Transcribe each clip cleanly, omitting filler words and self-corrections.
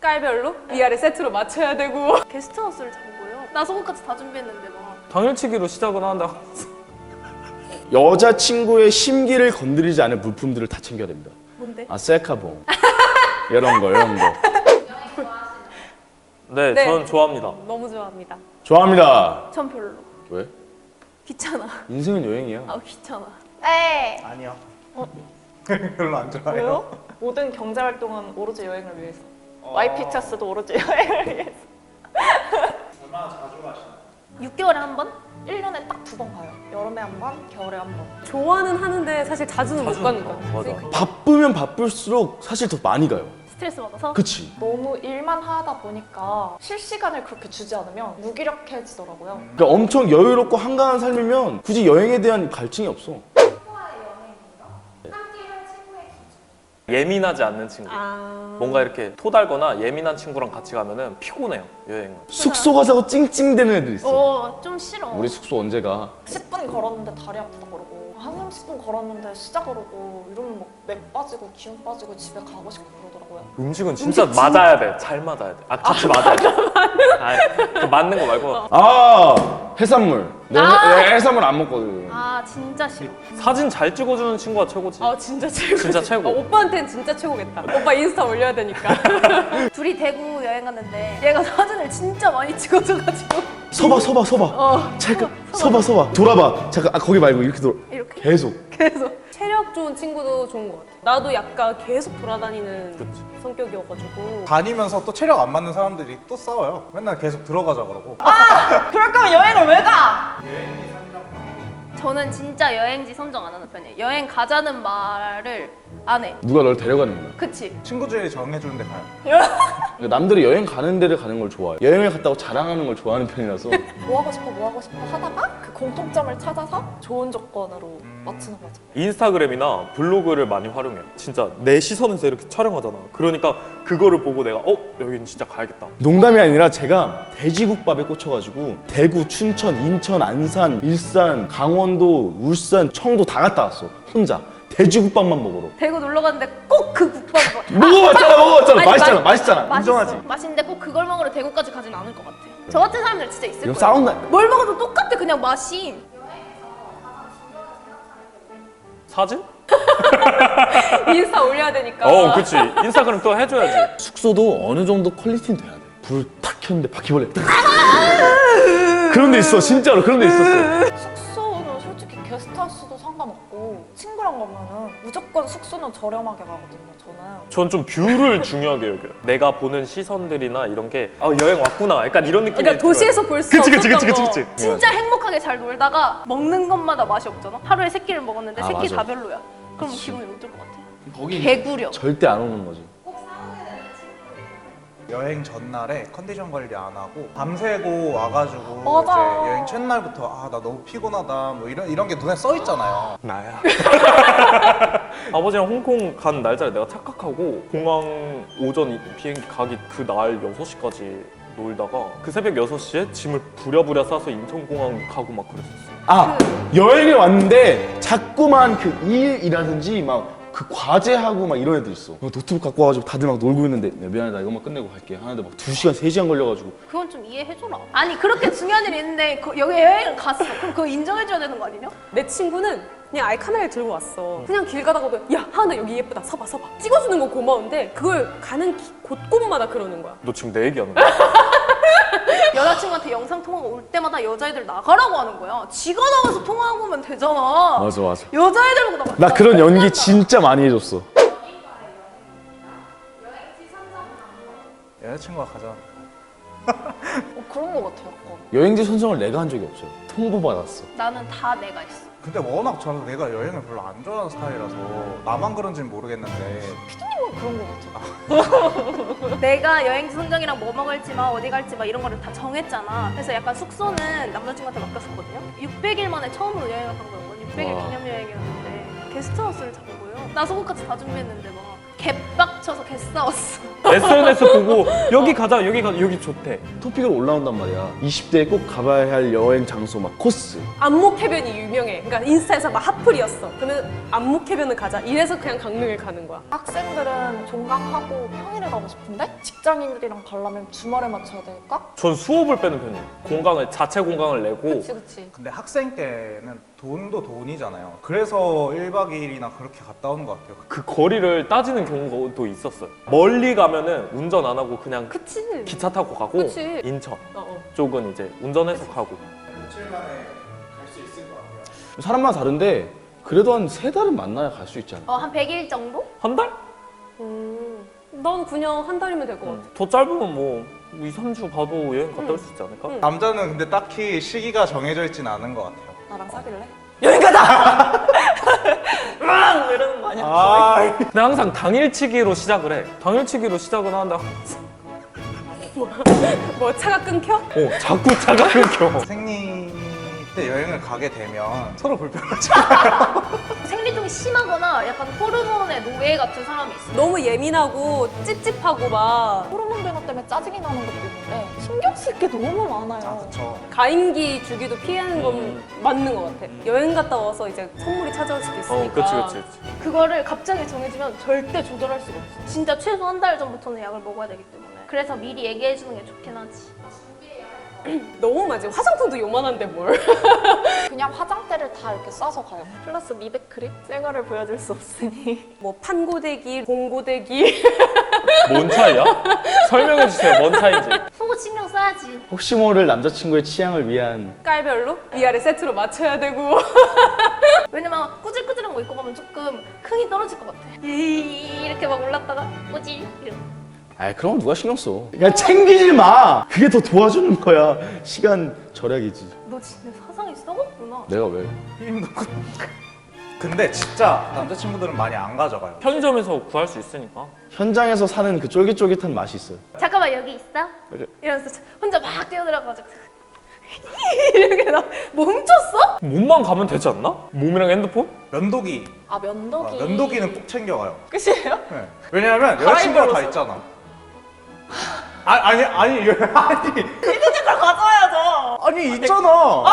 깔별로 위아래 세트로 맞춰야 되고. 게스트하우스를 잡고요. 나 속옷까지 다 준비했는데 막. 당일치기로 시작은 하는데 여자친구의 심기를 건드리지 않을 물품들을 다 챙겨야 됩니다. 뭔데? 아, 셀카봉. 이런 거. 네, 네. 저는 좋아합니다. 너무 좋아합니다. 좋아합니다. 전 별로. 왜? 귀찮아. 인생은 여행이야. 아 귀찮아. 에이. 아니요. 별로 안 좋아해요. 왜요? 모든 경제 활동은 오로지 여행을 위해서. YP차스도 오로지 여행을 위해서. 얼마나 자주 가시나요? 6개월에 한 번? 1년에 딱 2번 가요. 여름에 한 번, 겨울에 한 번. 좋아는 하는데 사실 자주는 못 가는 거야. 맞아. 바쁘면 바쁠수록 사실 더 많이 가요. 스트레스 받아서? 그치? 너무 일만 하다 보니까 쉴 시간을 그렇게 주지 않으면 무기력해지더라고요. 그러니까 엄청 여유롭고 한가한 삶이면 굳이 여행에 대한 갈증이 없어. 예민하지 않는 친구. 아. 뭔가 이렇게 토달거나 예민한 친구랑 같이 가면은 피곤해요, 여행은. 숙소 가자고 찡찡대는 애들 있어. 좀 싫어. 우리 숙소 언제 가? 10분 걸었는데 다리 아프다 그러고 한 30분 걸었는데 시작 그러고 이러면 막 맥 빠지고 기운 빠지고 집에 가고 싶고 그러더라고요. 음식은 진짜 맞아야 돼. 잘 맞아야 돼. 아, 같이 맞아야 돼. 그 맞는 거 말고 아, 해산물. 내 해산물 안 먹거든. 아 진짜 싫어. 사진 잘 찍어주는 친구가 최고지. 진짜 최고. 진짜 최고. 오빠한테는 진짜 최고겠다. 오빠 인스타 올려야 되니까. 둘이 대구 여행 갔는데 얘가 사진을 진짜 많이 찍어줘가지고 서봐. 잠깐, 서봐. 돌아봐. 잠깐, 거기 말고 이렇게 이렇게 계속. 계속 체력 좋은 친구도 좋은 것 같아. 나도 약간 계속 돌아다니는 그치. 성격이어가지고. 다니면서 또 체력 안 맞는 사람들이 또 싸워요. 맨날 계속 들어가자 그러고. 그럴 거면 여행을 왜 가? 저는 진짜 여행지 선정 안 하는 편이에요. 여행 가자는 말을 안 해. 누가 널 데려가는 거야. 그치? 친구들이 정해주는 데 가요. 그러니까 남들이 여행 가는 데를 가는 걸 좋아해. 여행을 갔다고 자랑하는 걸 좋아하는 편이라서. 뭐 하고 싶어 하다가 그 공통점을 찾아서 좋은 조건으로 맞추는 거죠. 인스타그램이나 블로그를 많이 활용해요. 진짜 내 시선에서 이렇게 촬영하잖아. 그러니까 그거를 보고 내가 여긴 진짜 가야겠다. 농담이 아니라 제가 돼지국밥에 꽂혀가지고 대구, 춘천, 인천, 안산, 일산, 강원도, 울산, 청도 다 갔다 왔어. 혼자. 돼지국밥만 먹으러. 대구 놀러 갔는데 꼭 그 국밥 먹어봤잖아. 아니, 맛있잖아. 맛있어. 인정하지. 맛있는데 꼭 그걸 먹으러 대구까지 가진 않을 것 같아. 저 같은 사람들 진짜 있을 이거 거예요. 싸운다. 뭘 먹어도 똑같아 그냥 맛이. 사진? 인스타 올려야 되니까. 그치. 인스타그램 또 해줘야지. 숙소도 어느 정도 퀄리티는 돼야 돼. 불 탁 켰는데 바퀴벌레 딱. 그런 데 있어. 진짜로 그런 데 있었어. 숙소는 솔직히 게스트하우스도 상관없고 친구랑 가면은 무조건 숙소는 저렴하게 가거든요. 저는. 전 좀 뷰를 중요하게 여겨요. 내가 보는 시선들이나 이런 게 여행 왔구나. 약간 이런 느낌이 그러니까 도시에서 볼 수 그치, 없었던 그치, 거. 그치. 진짜 행복하게 잘 놀다가 먹는 것마다 맛이 없잖아. 하루에 3끼를 먹었는데 아, 3끼 맞아. 다 별로야. 그럼 기분이 어떨 것 같아? 거기 개구려. 절대 안 오는 거지. 여행 전날에 컨디션 관리 안 하고 밤새고 와가지고 맞아. 이제 여행 첫날부터 나 너무 피곤하다 뭐 이런 게 눈에 써 있잖아요. 나야. 아버지랑 홍콩 간 날짜를 내가 착각하고 공항 오전 비행기 가기 그 날 6시까지 놀다가 그 새벽 6시에 짐을 부랴부랴 싸서 인천공항 가고 막 그랬었어. 여행을 왔는데 자꾸만 그 일이라든지 막 그 과제하고 막 이런 애들 있어. 노트북 갖고 와가지고 다들 막 놀고 있는데 미안하다 이것만 끝내고 갈게 하는데 막 2시간, 3시간 걸려가지고. 그건 좀 이해해줘라. 아니 그렇게 중요한 일이 있는데 여기 여행을 갔어. 그럼 그거 인정해줘야 되는 거 아니냐? 내 친구는 그냥 아예 카메라를 들고 왔어. 그냥 길 가다가도 야 하나 여기 예쁘다 서봐. 찍어주는 건 고마운데 그걸 가는 곳곳마다 그러는 거야. 너 지금 내 얘기하는 거야? 여자친구한테 영상통화가 올 때마다 여자애들 나가라고 하는 거야. 지가 나가서 통화하고 오면 되잖아. 맞아. 여자애들 보고 나가. 나 그런 연기 진짜 많이 해줬어. 여자친구가 가자. 그런 거 같아요. 약간. 여행지 선정을 내가 한 적이 없어요. 통보받았어. 나는 다 내가 했어. 근데 워낙 저는 내가 여행을 별로 안 좋아하는 스타일이라서 나만 그런지는 모르겠는데 그런 거 같아요. 내가 여행지 선정이랑 뭐 먹을지 막 어디 갈지 막 이런 거를 다 정했잖아. 그래서 약간 숙소는 남자친구한테 맡겼었거든요. 600일 만에 처음으로 여행을 간 거였거든요. 600일 와. 기념여행이었는데 게스트하우스를 잡고요. 나 속옷까지 다 준비했는데 막 개빡쳐서 개싸웠어. SNS 보고 여기 가자 여기 좋대. 토픽으로 올라온단 말이야. 20대에 꼭 가봐야 할 여행 장소 막 코스. 안목해변이 유명해. 그러니까 인스타에서 막 핫플이었어. 그러면 안목해변을 가자. 이래서 그냥 강릉을 가는 거야. 학생들은 종강하고 평일에 가고 싶은데 직장인들이랑 가려면 주말에 맞춰야 될까? 전 수업을 빼는 편이에요. 공강을 자체 공강을 내고 그치. 근데 학생 때는 돈도 돈이잖아요. 그래서 1박 2일이나 그렇게 갔다 오는 것 같아요. 그 거리를 따지는 경우도 있었어요. 멀리 가면은 운전 안 하고 그냥 그치. 기차 타고 가고 그치. 인천 어. 쪽은 이제 운전해서 가고. 사람마다 다른데 그래도 한 3달은 만나야 갈 수 있지 않아? 한 100일 정도? 한 달? 난 그냥 한 달이면 될 것 같아. 더 짧으면 뭐 2, 3주 가도 여행 갔다 올 수 있지 않을까? 남자는 근데 딱히 시기가 정해져 있진 않은 것 같아요. 나랑 사귈래? 근데 항상 당일치기로 시작을 해. 당일치기로 시작은 하는데 뭐 차가 끊겨? 자꾸 차가 끊겨. 생리 때 여행을 가게 되면 서로 불편하죠. 생리통이 심하거나 약간 호르몬의 노예 같은 사람이 있어. 너무 예민하고 찝찝하고 막 호르몬 변화 때문에 짜증이 나는 것도 있는데 신경 쓸 게 너무 많아요. 그쵸. 가임기 주기도 피하는 건 맞는 것 같아. 여행 갔다 와서 이제 선물이 찾아올 수도 있으니까. 그치. 그거를 갑자기 정해지면 절대 조절할 수가 없어. 진짜 최소 한 달 전부터는 약을 먹어야 되기 때문에. 그래서 미리 얘기해 주는 게 좋긴 하지. 너무 많지. 화장품도 요만한데 뭘. 그냥 화장대를 다 이렇게 싸서 가요. 플러스 미백 크림? 생활을 보여줄 수 없으니. 뭐 판고데기, 봉고데기. 뭔 차이야? 설명해 주세요. 뭔 차이인지. 속옷 신경 써야지. 혹시 모를 남자친구의 취향을 위한 깔별로 위아래 세트로 맞춰야 되고. 왜냐면 꾸질꾸질한 거 입고 가면 조금 흥이 떨어질 것 같아. 이렇게 막 올랐다가 꾸질 이러고. 아이 그런 건 누가 신경 써. 그냥 챙기지 마. 그게 더 도와주는 거야. 시간 절약이지. 너 진짜 사상이 썩었구나. 내가 왜? 힘도 근데 진짜 남자친구들은 많이 안 가져가요. 편의점에서 구할 수 있으니까. 현장에서 사는 그 쫄깃쫄깃한 맛이 있어요. 잠깐만 여기 있어? 그래. 이러면서 혼자 막 뛰어들어가지고 이렇게 나 뭐 훔쳤어? 몸만 가면 되지 않나? 몸이랑 핸드폰? 면도기. 아 면도기. 면도기는 꼭 챙겨가요. 끝이에요? 네. 왜냐하면 여자친구가 다 있잖아. 아니 히든제걸 가져와야죠. 아니 있잖아.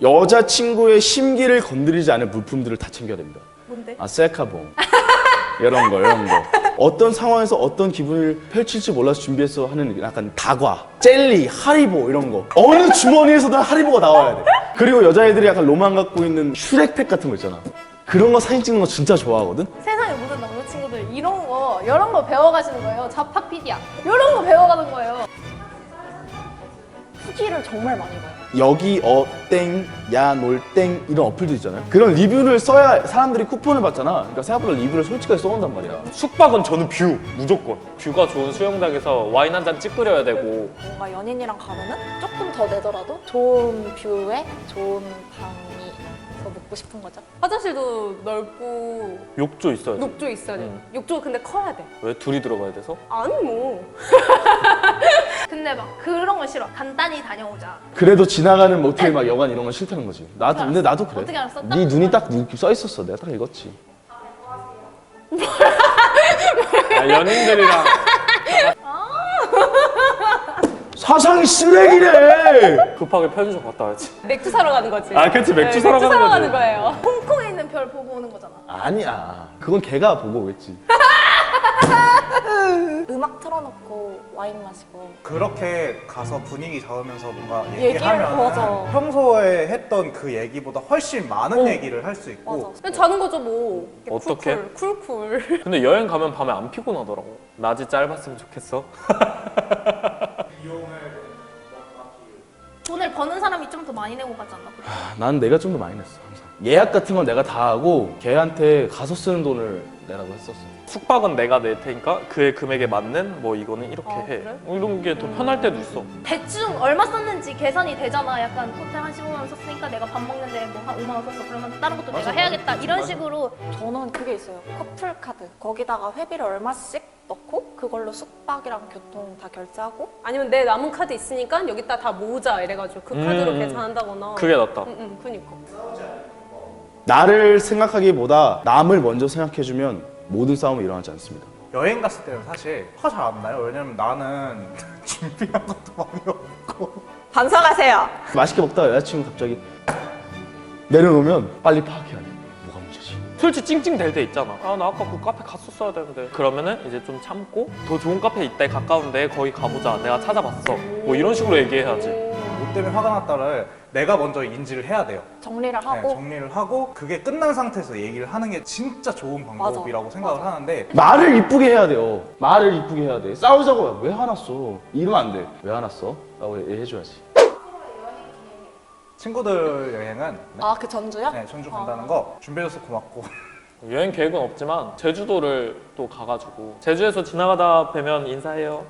여자친구의 심기를 건드리지 않을 물품들을 다 챙겨야 됩니다. 뭔데? 아 셀카봉 이런 거. 어떤 상황에서 어떤 기분을 펼칠지 몰라서 준비해서 하는 약간 다과, 젤리, 하리보 이런 거. 어느 주머니에서든 하리보가 나와야 돼. 그리고 여자애들이 약간 로망 갖고 있는 슈렉팩 같은 거 있잖아. 그런 거 사진 찍는 거 진짜 좋아하거든? 세상의 모든 남자친구들 이런 거 배워가시는 거예요. 자팍 PD야. 이런 거 배워가는 거예요. 후기를 정말 많이 봐요. 여기 땡, 야 놀 땡 이런 어플도 있잖아요. 그런 리뷰를 써야 사람들이 쿠폰을 받잖아. 그러니까 생각보다 리뷰를 솔직하게 써온단 말이야. 숙박은 저는 뷰 무조건. 뷰가 좋은 수영장에서 와인 한 잔 찌끄려야 되고. 뭔가 연인이랑 가면은 조금 더 내더라도 좋은 뷰에 좋은 방이 더 묵고 싶은 거죠. 화장실도 넓고 욕조 있어야지. 욕조 있어야 돼. 욕조 근데 커야 돼. 왜 둘이 들어가야 돼서? 아니 뭐. 근데 막 그런 거 싫어. 간단히 다녀오자. 그래도 지나가는 모텔 막 여관 이런 건 싫다는 거지. 근데 나도 그래. 어떻게 알았어? 네 눈이 딱 써 있었어. 내가 딱 읽었지. 연인들이랑 사상이 쓰레기래. 급하게 편의점 갔다 와야지. 맥주 사러 가는 거지. 아, 그치, 맥주 사러 가는 거지. 가는 거예요. 홍콩에 있는 별 보고 오는 거잖아. 아니야. 그건 걔가 보고 오겠지. 음악 틀어놓고 와인 마시고 그렇게 가서 분위기 잡으면서 뭔가 얘기를 얘기하면 맞아. 평소에 했던 그 얘기보다 훨씬 많은 얘기를 할 수 있고 맞아. 그냥 자는 거죠 뭐. 어떻게? 쿨쿨. 근데 여행 가면 밤에 안 피곤하더라고. 낮이 짧았으면 좋겠어. 돈을 버는 사람이 좀 더 많이 내고 가지 않나? 난 내가 좀 더 많이 냈어 항상. 예약 같은 건 내가 다 하고 걔한테 가서 쓰는 돈을 내라고 했었어. 숙박은 내가 낼 테니까 그의 금액에 맞는 뭐 이거는 이렇게 해. 그래? 이런 게 더 편할 때도 있어. 대충 얼마 썼는지 계산이 되잖아. 약간 호텔 한 15만 원 썼으니까 내가 밥 먹는데 뭐 한 5만 원 썼어. 그러면 다른 것도 내가 해야겠다. 이런 식으로 저는 그게 있어요. 커플 카드. 거기다가 회비를 얼마씩 넣고 그걸로 숙박이랑 교통 다 결제하고 아니면 내 남은 카드 있으니까 여기다 다 모으자 이래가지고 그 카드로 계산한다거나. 그게 낫다. 그니까. 나를 생각하기보다 남을 먼저 생각해주면 모든 싸움은 일어나지 않습니다. 여행 갔을 때는 사실 화가 잘 안 나요. 왜냐면 나는 준비한 것도 많이 없고. 반성하세요. 맛있게 먹다가 여자친구 갑자기 내려놓으면 빨리 파악해야 돼. 뭐가 문제지? 솔직히 찡찡댈 때 있잖아. 아, 나 아까 그 카페 갔었어야 되는데. 그러면은 이제 좀 참고 더 좋은 카페 있다, 가까운데 거기 가보자. 내가 찾아봤어. 뭐 이런 식으로 얘기해야지. 뭐 때문에 화가 났다를 내가 먼저 인지를 해야 돼요. 정리를 네, 하고 정리를 하고 그게 끝난 상태에서 얘기를 하는 게 진짜 좋은 방법이라고 맞아. 생각을 맞아. 하는데 말을 이쁘게 해야 돼요. 말을 이쁘게 해야 돼. 싸우자고 왜 화났어? 이러면 안 돼. 왜 화났어? 라고 얘기해줘야지. 친구들 여행은 아 그 전주요? 네, 전주 간다는 거 준비해줘서 고맙고 여행 계획은 없지만 제주도를 또 가가지고 제주에서 지나가다 뵈면 인사해요.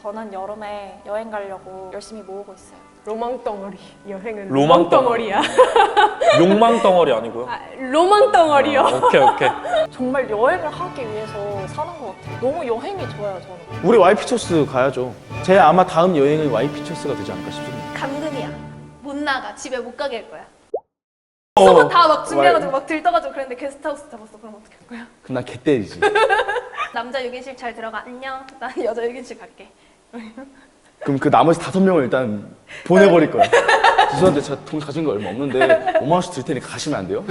저는 여름에 여행 가려고 열심히 모으고 있어요. 로망 덩어리. 여행은 로망 로망 덩어리야. 욕망 덩어리 아니고요. 아, 로망 덩어리요. 오케이 오케이. 정말 여행을 하기 위해서 사는 것 같아요. 너무 여행이 좋아요 저는. 우리 와이피초스 가야죠. 제 아마 다음 여행은 와이피초스가 되지 않을까 싶습니다. 감금이야. 못 나가. 집에 못 가게 할 거야. 속옷 다 막 준비해가지고 막 들떠가지고 그랬는데 게스트하우스 잡았어. 그럼 어떻게 할 거야? 그럼 나 개 때리지. 남자 6인실 잘 들어가. 안녕. 난 여자 6인실 갈게. 그럼 그 나머지 5명을 일단 보내버릴 거야. 죄송한데 제가 돈 가진 거 얼마 없는데 5만 원씩 들 테니까 가시면 안 돼요?